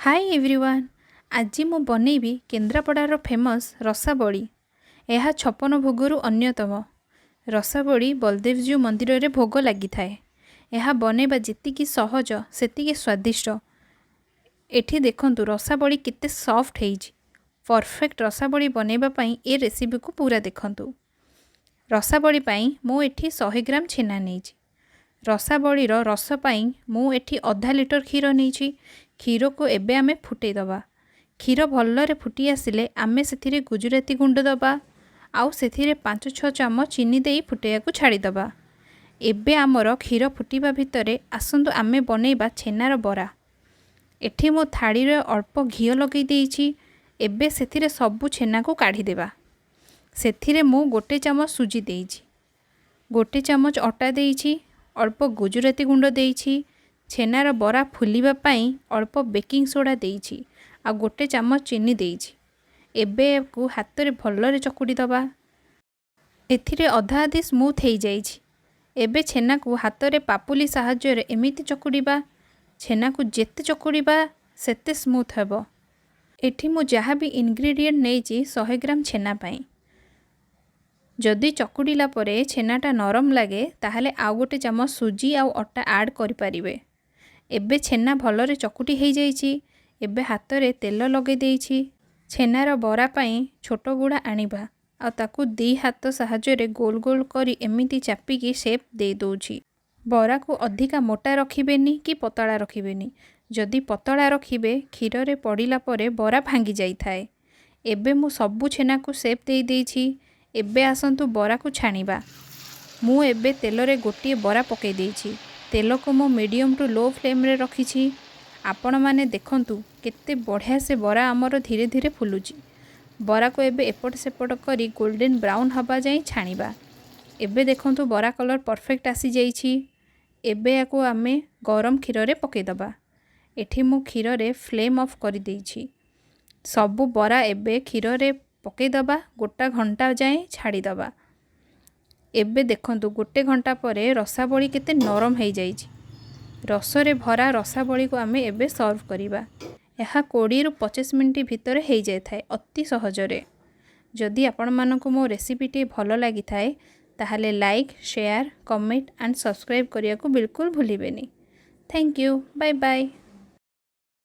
Hi everyone. आज मु बनैबी केन्द्रापड़ार famous रसाबली। यह 56 भोगरू अन्यतम। रसाबली बलदेवजीउ मंदिर रे भोग लगी थाए। यह बनैबा जेतिकी सहज सेतिकी स्वादिष्ट। एठी देखंतु रसाबली किते सॉफ्ट हेइछि। परफेक्ट रसाबली बनैबा पई ए रेसिपी को पूरा देखंतु। रसाबली पई मु एठी 100 ग्राम छेना नेइछि। रसाबली रस पई मु एठी आधा लिटर क्षीर नेइछि। क्षीर को एबे आमे फुटै दबा। क्षीर भल्लरे फुटी आसिले आमे सेथिरे गुजराती गुंड दबा आउ सेथिरे 5-6 चामच चीनी देई फुटैया को छाड़ी दबा। एबे आमर क्षीर फुटिबा भितरे आसंतु आमे बनैबा छेनार बरा। एठी मो थाड़ी रे अल्प घियो लगै देइछि। एबे सेथिरे सबु छेना को काढ़ी देबा। सेथिरे मु 1 चामच सुजी देइछि, 1 चामच अटा देइछि, अल्प गुजराती गुंड देइछि। छेनार बरा फुलिबा पई अल्प बेकिंग सोडा देइछि आ 1 चामच चीनी देइछि। एबे को हाथ रे भल्लरे चकुड़ी दबा। एथिरे अधा आधी स्मूथ हेइ जाइछि। एबे छेना को हाथ रे पापुली सहाय्य रे एमिति चकुड़ीबा। छेना को जेते चकुड़ीबा सेते स्मूथ हेबो। एठी मु जहा भी इंग्रेडिएंट नेइछि 100 ग्राम छेना पई। जदि चकुड़ीला परे छेनाटा नरम लागे ताहले आउ 1 चामच सुजी आउ अटा ऐड करि परिबे। एबे छेना भलरे चकुटी हेइ जाइछि। एबे हाथ रे तेल लगे देइछि। छेनार बरा पई छोट गुड़ा आनिबा आ ताकू 2 हाथ सहाय्य रे गोल गोल करी एमिति चापी की शेप दे दोछि। बरा को अधिका मोटा रखिबेनी कि पतला रखिबेनी। जदि पतला रखिबे क्षीर रे पड़िला परे बरा भांगी जाई थाए। एबे मु सबु छेना को शेप दे देइछि। एबे आसंतु बरा को छाणीबा। मु एबे तेल रे गोटिए बरा पके देइछि। तेल को मो मीडियम टू लो फ्लेम रे रखिछि। आपण माने देखंतु केते बढ़िया से बरा हमर धीरे धीरे फुलुची। बरा को एबे एपट सेपट करी गोल्डन ब्राउन हबा जाई छाणीबा। एबे देखंतु बरा कलर परफेक्ट आसी जाइछि। एबे याको आमे गरम क्षीर रे पके दबा। एठी मु क्षीर रे फ्लेम ऑफ करी देइछि। सबु बरा एबे क्षीर रे पके दबा। गोटा घंटा जाए छाड़ी दबा। एबे देखंतु 1 घंटा परे रसाबली केते नरम हेइ जाइछि। रसरे भरा रसाबली को आमे एबे सर्व करिबा। यह 20 रु 25 मिनिट भितर हेइ जाय थाए अति सहजरे। जदि आपण मानको मो रेसिपी टी भलो लागि थाए ताहाले like, share, comment and subscribe करिया को बिल्कुल भूलिबेनी। Thank you. Bye bye.